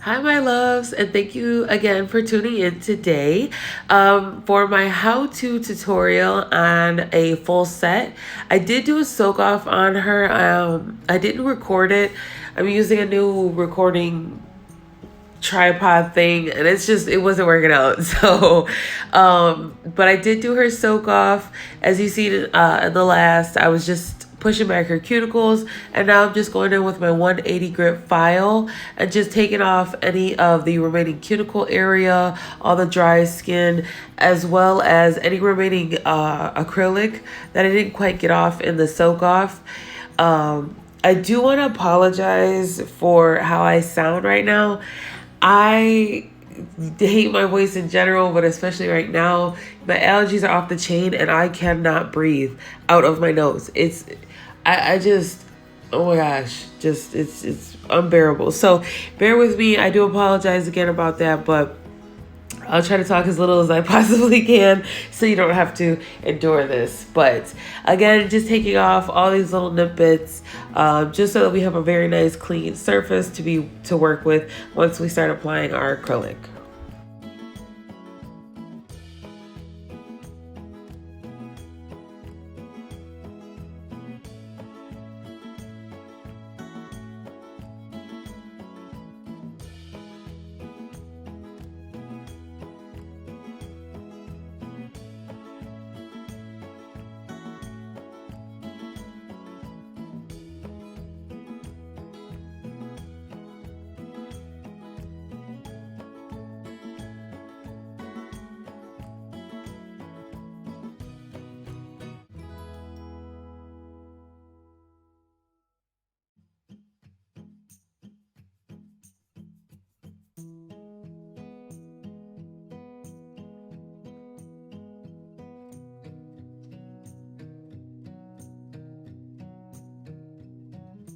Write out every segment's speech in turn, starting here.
Hi, my loves, and thank you again for tuning in today for my how-to tutorial on a full set. I did do a soak off on her. I didn't record it. I'm using a new recording tripod thing, and it wasn't working out. So but I did do her soak off. As you see in the last, I was just pushing back her cuticles, and now I'm just going in with my 180 grit file and just taking off any of the remaining cuticle area, all the dry skin, as well as any remaining acrylic that I didn't quite get off in the soak off. I do want to apologize for how I sound right now. I hate my voice in general, but especially right now, my allergies are off the chain and I cannot breathe out of my nose. I just, oh my gosh, just, it's unbearable. So bear with me. I do apologize again about that, but I'll try to talk as little as I possibly can so you don't have to endure this. But again, just taking off all these little nip bits just so that we have a very nice clean surface to work with once we start applying our acrylic.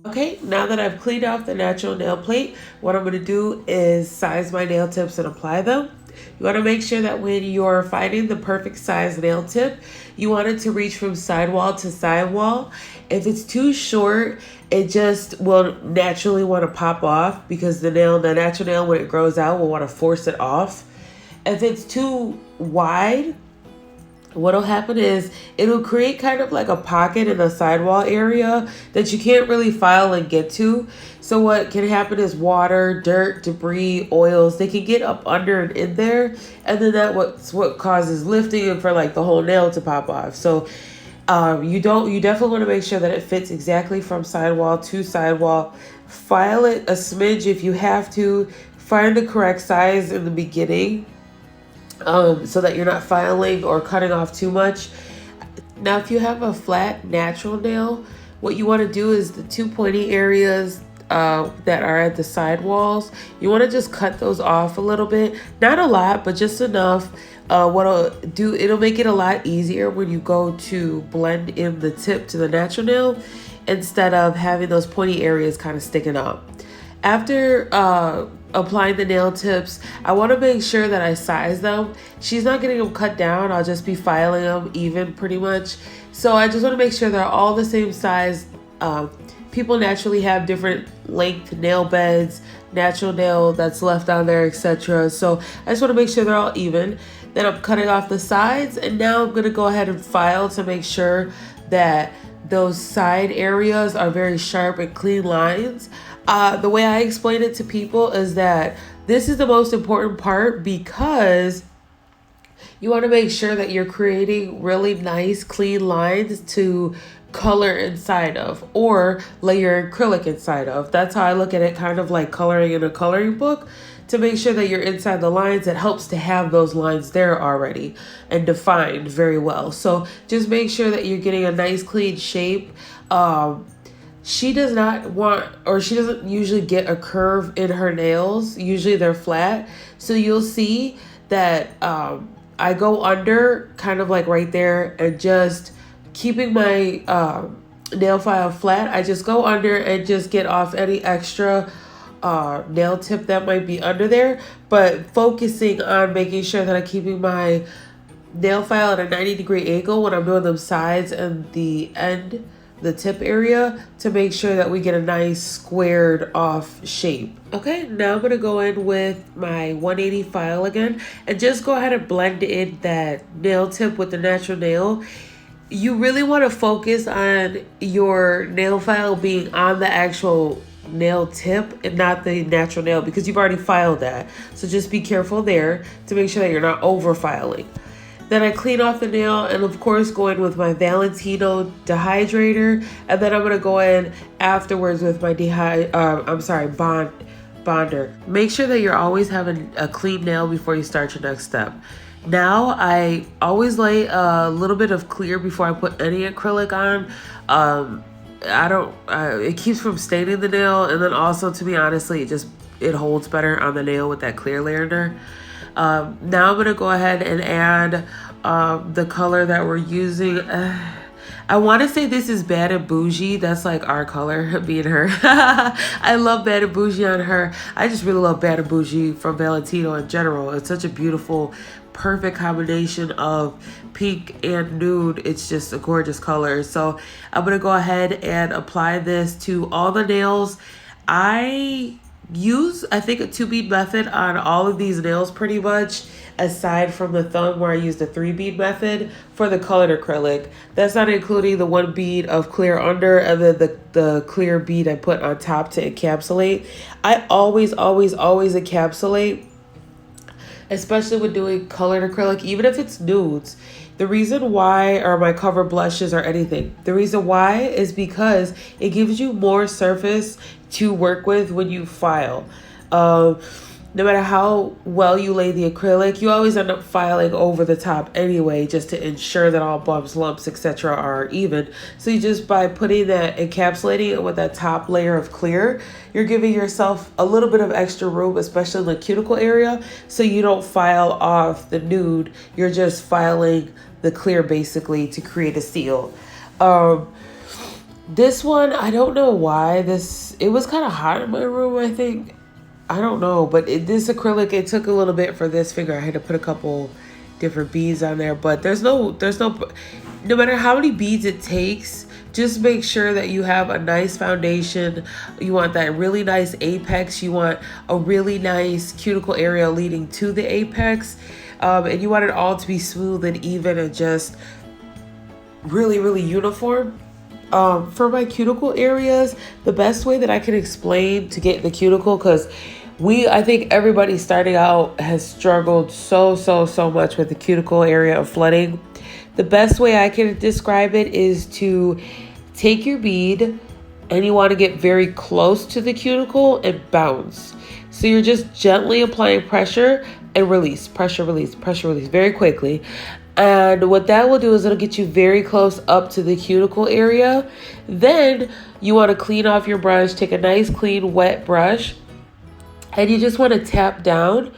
Okay, now that I've cleaned off the natural nail plate, what I'm going to do is size my nail tips and apply them. You want to make sure that when you're finding the perfect size nail tip, you want it to reach from sidewall to sidewall. If it's too short, it just will naturally want to pop off because the natural nail, when it grows out, will want to force it off. If it's too wide, what'll happen is it'll create kind of like a pocket in the sidewall area that you can't really file and get to. So what can happen is water, dirt, debris, oils, they can get up under and in there, and then that's what causes lifting and for like the whole nail to pop off. So you definitely want to make sure that it fits exactly from sidewall to sidewall. File it a smidge if you have to. Find the correct size in the beginning so that you're not filing or cutting off too much. Now, if you have a flat natural nail, what you want to do is the two pointy areas that are at the side walls, you want to just cut those off a little bit. Not a lot, but just enough. It'll make it a lot easier when you go to blend in the tip to the natural nail instead of having those pointy areas kind of sticking up. After applying the nail tips, I want to make sure that I size them. She's not getting them cut down. I'll just be filing them even pretty much. So I just want to make sure they're all the same size. People naturally have different length nail beds, natural nail that's left on there, etc. So I just want to make sure they're all even. Then I'm cutting off the sides, and now I'm going to go ahead and file to make sure that those side areas are very sharp and clean lines. The way I explain it to people is that this is the most important part because you want to make sure that you're creating really nice, clean lines to color inside of or layer acrylic inside of. That's how I look at it, kind of like coloring in a coloring book. To make sure that you're inside the lines, it helps to have those lines there already and defined very well. So just make sure that you're getting a nice, clean shape. She doesn't usually get a curve in her nails. Usually they're flat. So you'll see that I go under kind of like right there and just keeping my nail file flat. I just go under and just get off any extra nail tip that might be under there, but focusing on making sure that I'm keeping my nail file at a 90-degree angle when I'm doing them sides and the end the tip area to make sure that we get a nice squared off shape. Okay, now I'm going to go in with my 180 file again and just go ahead and blend in that nail tip with the natural nail. You really want to focus on your nail file being on the actual nail tip and not the natural nail, because you've already filed that. So just be careful there to make sure that you're not over filing. Then I clean off the nail and of course go in with my Valentino dehydrator, and then I'm gonna go in afterwards with my bonder. Make sure that you're always having a clean nail before you start your next step. Now I always lay a little bit of clear before I put any acrylic on. It keeps from staining the nail, and then also, to be honestly, it holds better on the nail with that clear layer there. Now I'm gonna go ahead and add the color that we're using. I want to say this is Bad and Boujie. That's like our color, me and her. I love Bad and Boujie on her. I just really love Bad and Boujie from Valentino in general. It's such a beautiful, perfect combination of pink and nude. It's just a gorgeous color. So I'm going to go ahead and apply this to all the nails. I think a 2-bead method on all of these nails pretty much, aside from the thumb where I used the 3-bead method for the colored acrylic. That's not including the 1 bead of clear under and then the clear bead I put on top to encapsulate. I always encapsulate, especially when doing colored acrylic, even if it's nudes. The reason why, or my cover blushes or anything, the reason why is because it gives you more surface to work with when you file. No matter how well you lay the acrylic, you always end up filing over the top anyway, just to ensure that all bumps, lumps, etc. are even. So you just, by putting that, encapsulating it with that top layer of clear, you're giving yourself a little bit of extra room, especially in the cuticle area, so you don't file off the nude. You're just filing the clear basically to create a seal. This one, I don't know why it was kind of hot in my room, I think. I don't know, but this acrylic, it took a little bit for this finger. I had to put a couple different beads on there, but no matter how many beads it takes, just make sure that you have a nice foundation. You want that really nice apex. You want a really nice cuticle area leading to the apex. And you want it all to be smooth and even and just really, really uniform. For my cuticle areas, the best way that I can explain to get the cuticle, because I think everybody starting out has struggled so much with the cuticle area of flooding. The best way I can describe it is to take your bead and you want to get very close to the cuticle and bounce. So you're just gently applying pressure and release, pressure, release very quickly. And what that will do is it'll get you very close up to the cuticle area. Then you want to clean off your brush, take a nice clean wet brush, and you just want to tap down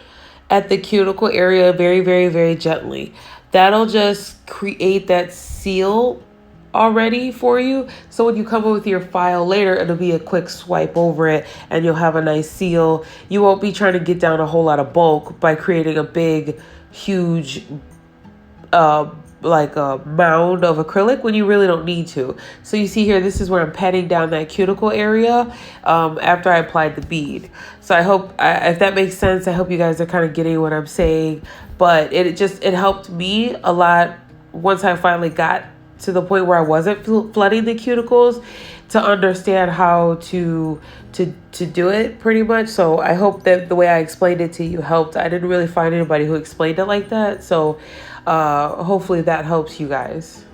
at the cuticle area very gently. That'll just create that seal already for you. So when you come up with your file later, it'll be a quick swipe over it and you'll have a nice seal. You won't be trying to get down a whole lot of bulk by creating a big, huge like a mound of acrylic when you really don't need to. So you see here, this is where I'm patting down that cuticle area after I applied the bead. So I hope, if that makes sense, I hope you guys are kind of getting what I'm saying. But it helped me a lot once I finally got to the point where I wasn't flooding the cuticles, to understand how to do it pretty much. So I hope that the way I explained it to you helped. I didn't really find anybody who explained it like that. So hopefully that helps you guys.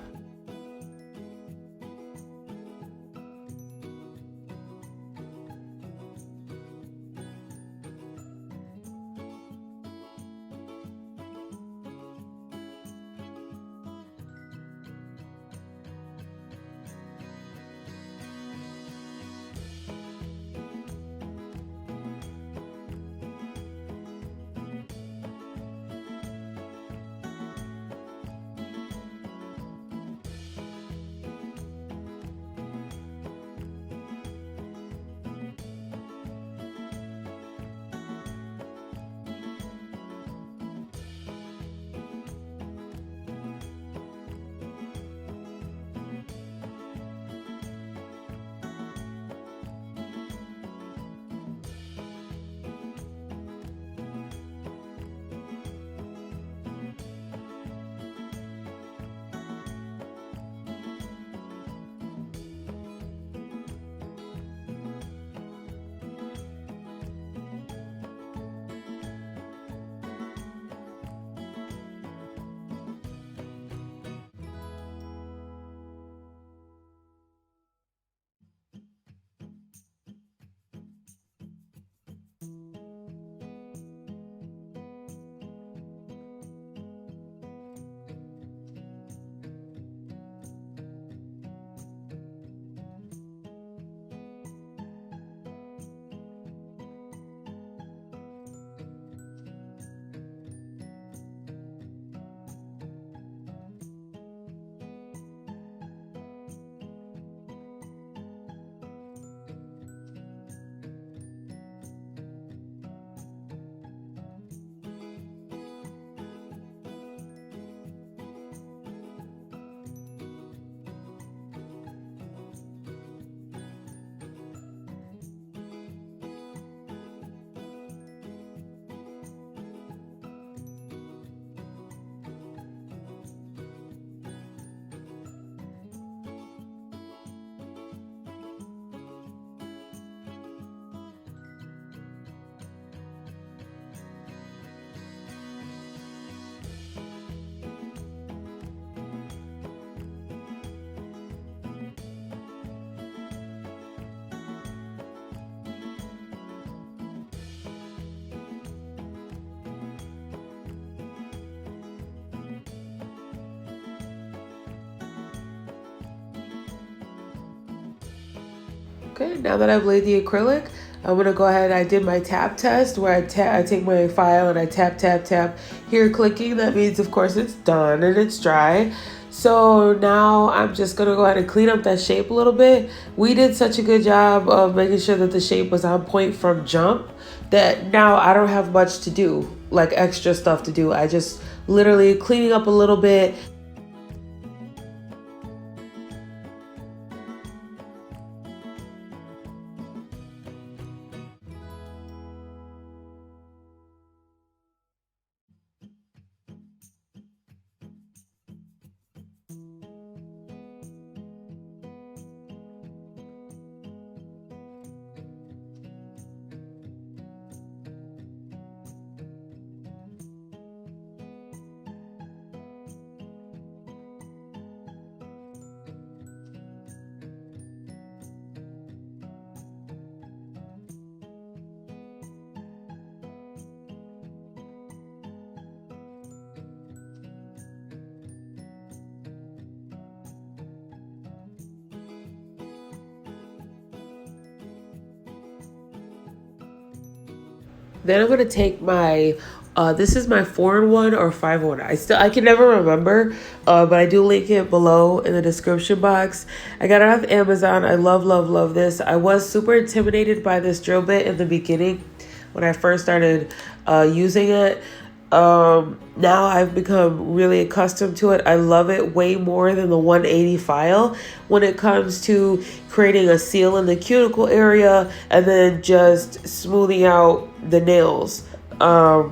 Okay, now that I've laid the acrylic, I'm gonna go ahead. I did my tap test where I take my file and I tap, tap, tap. Here clicking, that means of course it's done and it's dry. So now I'm just gonna go ahead and clean up that shape a little bit. We did such a good job of making sure that the shape was on point from jump that now I don't have much to do, like extra stuff to do. I just literally cleaning up a little bit. Then I'm gonna take my, this is my 4-in-1 or 5-in-1. I can never remember, but I do link it below in the description box. I got it off Amazon. I love, love, love this. I was super intimidated by this drill bit in the beginning when I first started using it. Now I've become really accustomed to it. I love it way more than the 180 file when it comes to creating a seal in the cuticle area and then just smoothing out the nails. The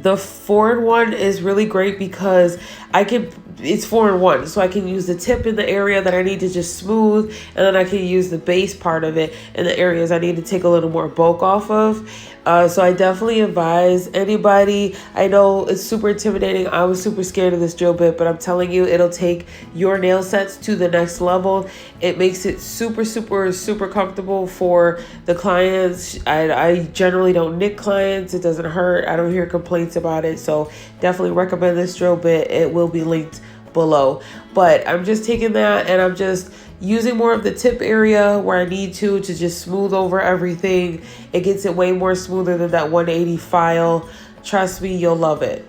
4-in-1 is really great because it's 4-in-1, so I can use the tip in the area that I need to just smooth, and then I can use the base part of it in the areas I need to take a little more bulk off of. So I definitely advise anybody. I know it's super intimidating. I was super scared of this drill bit, but I'm telling you, it'll take your nail sets to the next level. It makes it super, super, super comfortable for the clients. I generally don't nick clients. It doesn't hurt. I don't hear complaints about it. So definitely recommend this drill bit. It will be linked below. But I'm just taking that and I'm just using more of the tip area where I need to just smooth over everything. It gets it way more smoother than that 180 file. Trust me, you'll love it.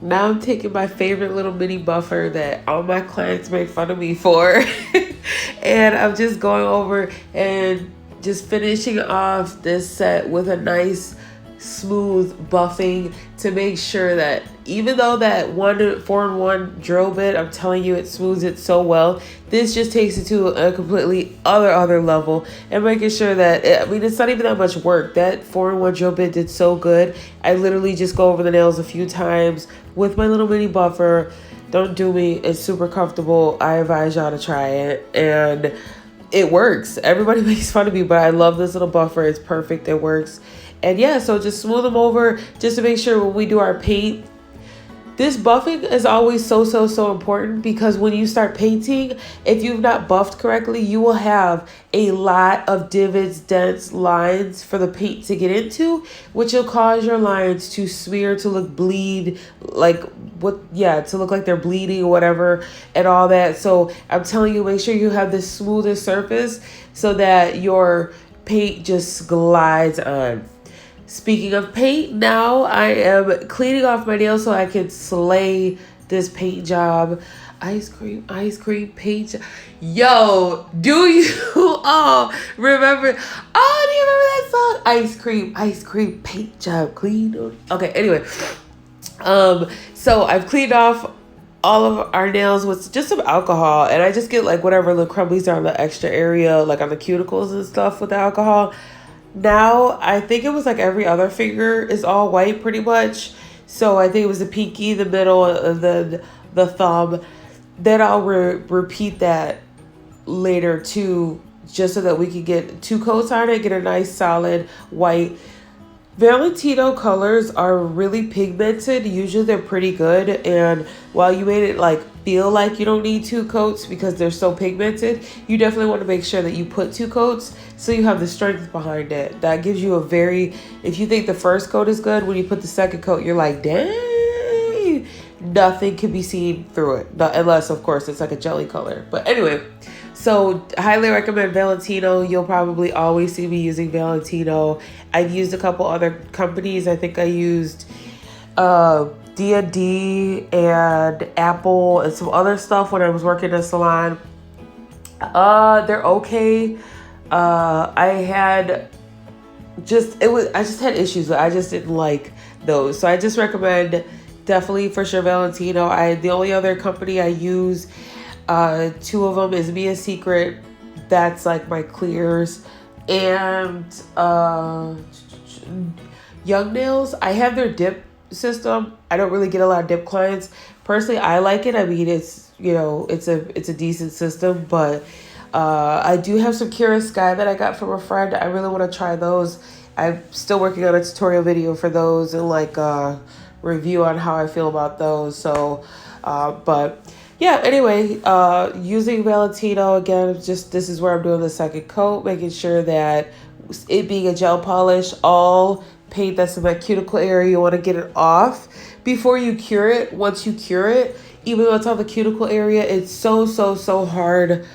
Now I'm taking my favorite little mini buffer that all my clients make fun of me for. And I'm just going over and just finishing off this set with a nice smooth buffing to make sure that even though that 4-in-1 drill bit, I'm telling you, it smooths it so well, this just takes it to a completely other level and making sure that, it's not even that much work. That 4-in-1 drill bit did so good. I literally just go over the nails a few times with my little mini buffer. Don't do me. It's super comfortable. I advise y'all to try it. And it works. Everybody makes fun of me, but I love this little buffer. It's perfect. It works. And yeah, so just smooth them over just to make sure when we do our paint, This buffing is always so important, because when you start painting, if you've not buffed correctly, you will have a lot of divots, dents, lines for the paint to get into, which will cause your lines to smear, to look bleed, like to look like they're bleeding or whatever and all that. So I'm telling you, make sure you have the smoothest surface so that your paint just glides on. Speaking of paint, now I am cleaning off my nails so I can slay this paint job. Ice cream paint job. Yo, do you all remember? Oh, do you remember that song? Ice cream paint job, clean. Okay, anyway. So I've cleaned off all of our nails with just some alcohol, and I just get like whatever the crumblies are on the extra area, like on the cuticles and stuff with the alcohol. Now, I think it was like every other finger is all white pretty much. So I think it was the pinky, the middle, and then the thumb. Then I'll repeat that later too, just so that we can get 2 coats on it, get a nice solid white. Valentino colors are really pigmented. Usually they're pretty good. And while you made it like feel like you don't need 2 coats because they're so pigmented, you definitely want to make sure that you put 2 coats so you have the strength behind it. That gives you if you think the first coat is good, when you put the second coat, you're like, dang, nothing can be seen through it. Unless, of course, it's like a jelly color. But anyway, so highly recommend Valentino. You'll probably always see me using Valentino. I've used a couple other companies. I think I used D&D and Apple and some other stuff when I was working in a salon. They're okay. I just had issues. I just didn't like those. So I just recommend definitely for sure Valentino. The only other company I use, 2 of them, is Mia Secret. That's like my clears. And Young Nails, I have their dip system. I don't really get a lot of dip clients. Personally, I like it. I mean, it's a decent system, but I do have some Kira Sky that I got from a friend. I really want to try those. I'm still working on a tutorial video for those and like review on how I feel about those. So, but yeah, anyway, using Valentino again, this is where I'm doing the second coat, making sure that it being a gel polish, all paint that's in that cuticle area, you want to get it off before you cure it. Once you cure it, even though it's on the cuticle area, it's so hard,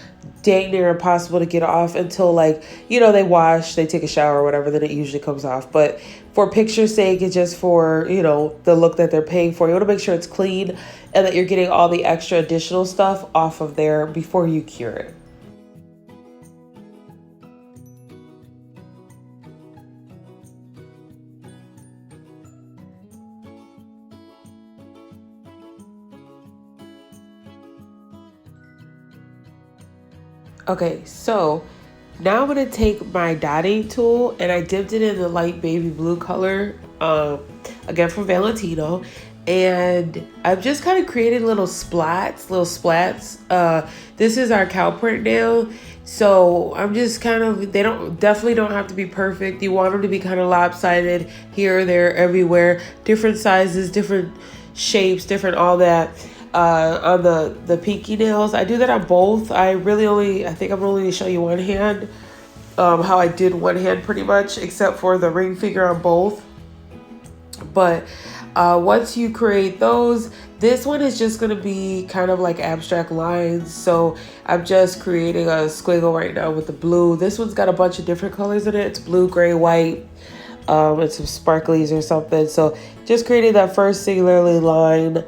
dang near impossible to get off until they wash, they take a shower or whatever, then it usually comes off. But for picture's sake, it's just for, the look that they're paying for. You want to make sure it's clean and that you're getting all the extra additional stuff off of there before you cure it. Okay, so now I'm going to take my dotting tool, and I dipped it in the light baby blue color, again from Valentino, and I'm just kind of creating little splats. This is our cow print nail, so I'm just they definitely don't have to be perfect. You want them to be kind of lopsided here, there, everywhere, different sizes, different shapes, different all that. On the pinky nails, I do that on both. I think I'm only show you one hand, how I did one hand pretty much, except for the ring finger on both. But once you create those, this one is just going to be kind of like abstract lines. So I'm just creating a squiggle right now with the blue. This one's got a bunch of different colors in it. It's blue, gray, white, and some sparklies or something. So just creating that first singularly line.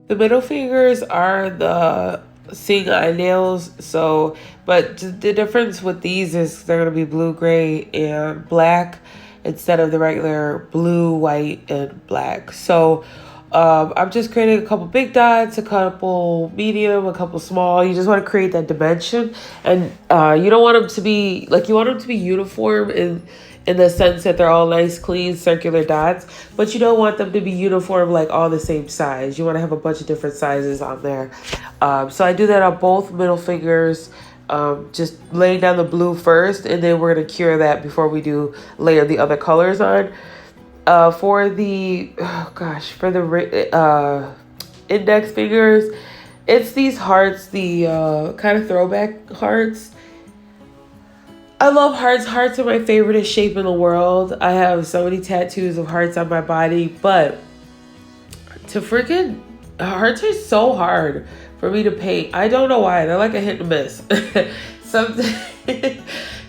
The middle fingers are the seeing eye nails. So, but the difference with these is they're going to be blue, gray, and black instead of the regular blue, white, and black. So I'm just creating a couple big dots, a couple medium, a couple small. You just want to create that dimension, and you don't want them to be you want them to be uniform in the sense that they're all nice, clean, circular dots, but you don't want them to be uniform, like all the same size. You want to have a bunch of different sizes on there. So I do that on both middle fingers, just laying down the blue first, and then we're going to cure that before we do layer the other colors on. For the, for the index fingers, it's these hearts, the kind of throwback hearts. I love hearts. Hearts are my favorite shape in the world. I have so many tattoos of hearts on my body, but hearts are so hard for me to paint. I don't know why. They're like a hit and miss.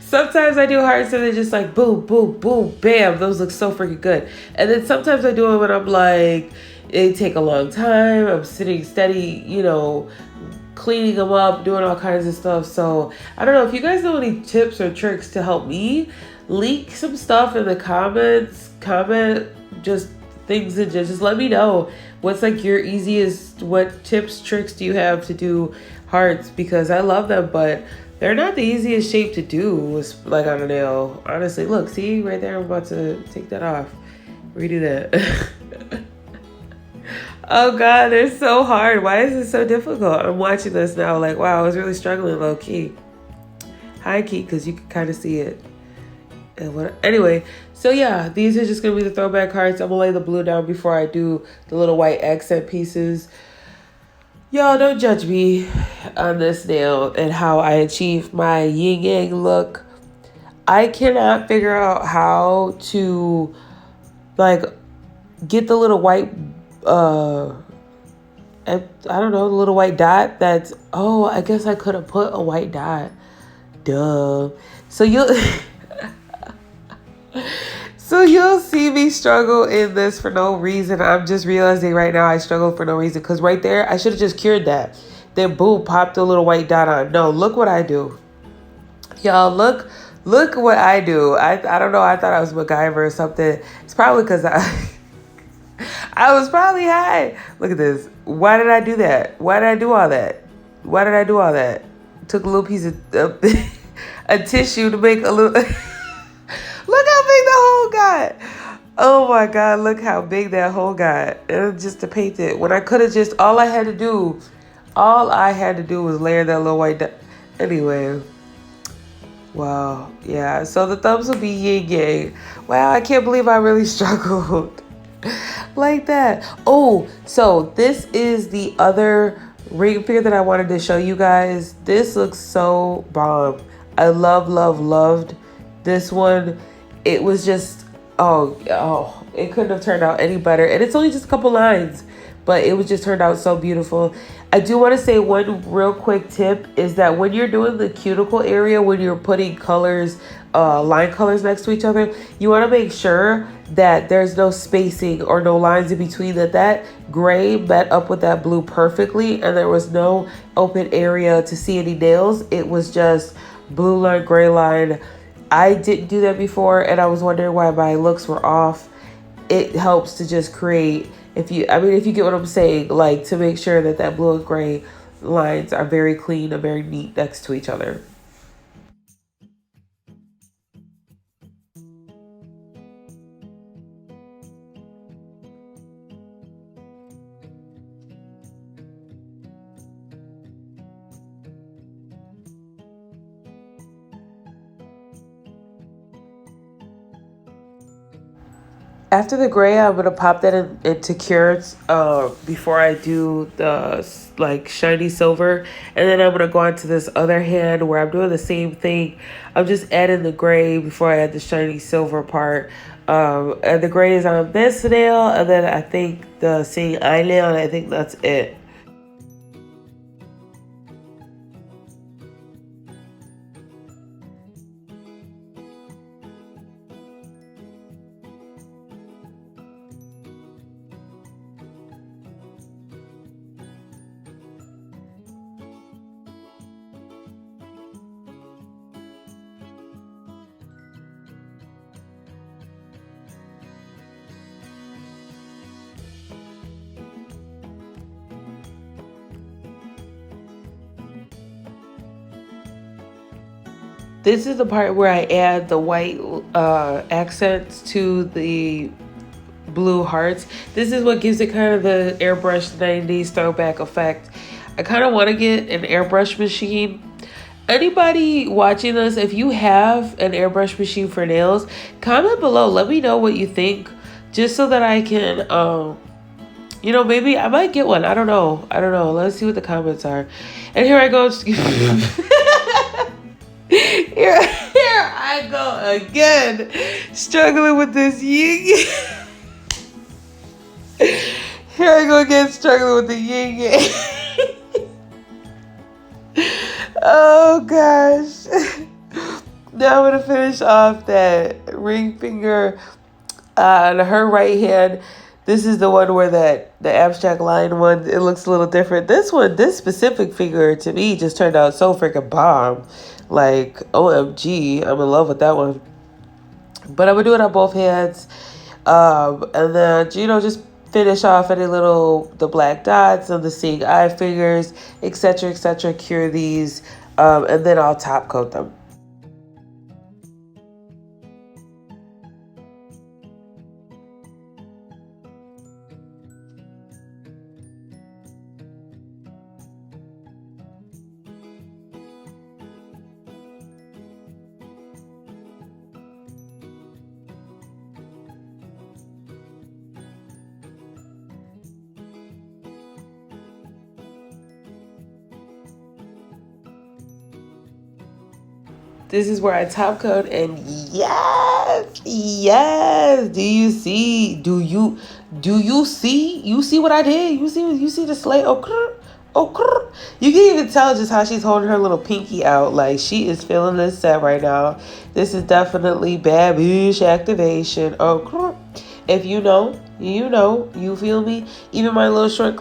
Sometimes I do hearts and they're just like boom, boom, boom, bam. Those look so freaking good. And then sometimes I do them and I'm like, it take a long time. I'm sitting steady, cleaning them up, doing all kinds of stuff. So I don't know if you guys know any tips or tricks to help me. Leak some stuff in the comments. Comment just things and just let me know what's like your easiest, what tips, tricks do you have to do hearts, because I love them, but they're not the easiest shape to do, like on a nail. Honestly, look, see right there, I'm about to take that off. Redo that. Oh God, they're so hard. Why is it so difficult? I'm watching this now like, wow, I was really struggling low key. High key, because you can kind of see it. Anyway, so yeah, these are just going to be the throwback hearts. I'm going to lay the blue down before I do the little white accent pieces. Y'all don't judge me on this nail and how I achieve my yin yang look. I cannot figure out how to like get the little white, I don't know, the little white dot that's, I guess I could have put a white dot. Duh. So you'll see me struggle in this for no reason. I'm just realizing right now I struggle for no reason, because right there, I should have just cured that. Then boom, popped a little white dot on. No, look what I do. Y'all, look what I do. I don't know. I thought I was MacGyver or something. It's probably because I was probably high. Look at this. Why did I do that? Why did I do all that? Why did I do all that? Took a little piece of a tissue to make a little... Look how big the hole got. Oh my God, look how big that hole got. And just to paint it. When I could have just, all I had to do was layer that little white dot. Anyway. Wow. Yeah, so the thumbs will be yin yang. Wow, I can't believe I really struggled like that. Oh, so this is the other ring finger that I wanted to show you guys. This looks so bomb. I loved this one. It was just, it couldn't have turned out any better. And it's only just a couple lines, but it was just turned out so beautiful. I do want to say one real quick tip is that when you're doing the cuticle area, when you're putting colors, line colors next to each other, you want to make sure that there's no spacing or no lines in between, that gray met up with that blue perfectly, and there was no open area to see any nails. It was just blue line, gray line. I didn't do that before, and I was wondering why my looks were off. It helps to just create, if you get what I'm saying, like to make sure that blue and gray lines are very clean and very neat next to each other. After the gray, I'm gonna pop that into cures before I do the like shiny silver, and then I'm gonna go on to this other hand where I'm doing the same thing. I'm just adding the gray before I add the shiny silver part. And the gray is on this nail, and then I think the seeing eye nail, and I think that's it. This is the part where I add the white accents to the blue hearts. This is what gives it kind of the airbrush 90s throwback effect. I kind of want to get an airbrush machine. Anybody watching this, if you have an airbrush machine for nails, comment below. Let me know what you think, just so that I can, you know, maybe I might get one. I don't know. Let's see what the comments are. And here I go. Here I go again, struggling with this yin. Here I go again, struggling with the yin. Oh gosh. Now I'm gonna finish off that ring finger on her right hand. This is the one where the abstract line one, it looks a little different. This one, this specific finger to me just turned out so freaking bomb. Like, OMG, I'm in love with that one. But I'm gonna do it on both hands. And then, you know, just finish off any the black dots and the seeing eye fingers, etc., etc. Cure these, and then I'll top coat them. This is where I top coat, and yes. Do you see? You see what I did? You see the slate? Oh, you can even tell just how she's holding her little pinky out. Like, she is feeling this set right now. This is definitely bad bitch activation. Oh, if you know, you feel me? Even my little short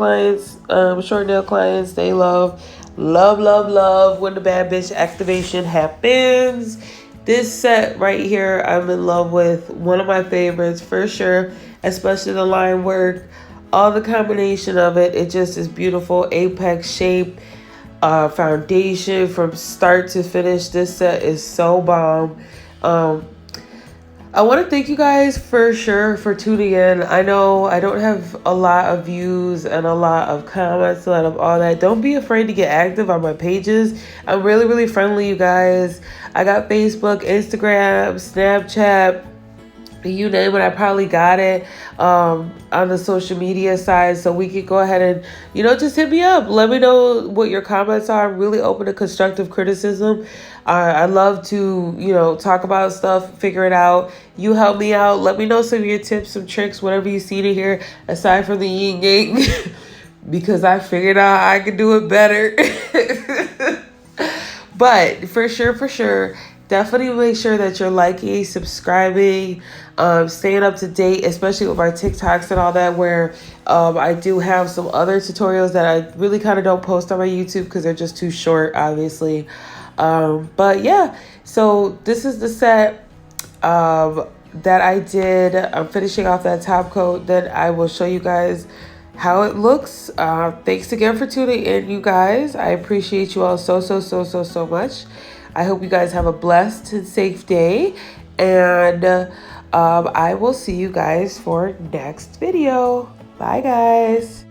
nail clients, they love when the bad bitch activation happens. This set right here, I'm in love with. One of my favorites for sure, especially the line work, all the combination of it. It just is beautiful. Apex shape, foundation from start to finish. This set is so bomb. I want to thank you guys for sure for tuning in. I know I don't have a lot of views and a lot of comments, a lot of all that. Don't be afraid to get active on my pages. I'm really friendly, you guys. I got Facebook, Instagram, Snapchat, you name it, I probably got it on the social media side, so we could go ahead and, you know, just hit me up. Let me know what your comments are. I'm really open to constructive criticism. I love to, you know, talk about stuff, figure it out. You help me out. Let me know some of your tips, some tricks, whatever you see to hear, aside from the yin yang, because I figured out I could do it better. But for sure, definitely make sure that you're liking, subscribing, staying up to date, especially with my TikToks and all that, where I do have some other tutorials that I really kind of don't post on my YouTube because they're just too short, obviously. But yeah, so this is the set that I did. I'm finishing off that top coat. Then I will show you guys how it looks. Thanks again for tuning in, you guys. I appreciate you all so much. I hope you guys have a blessed and safe day, and I will see you guys for next video. Bye, guys.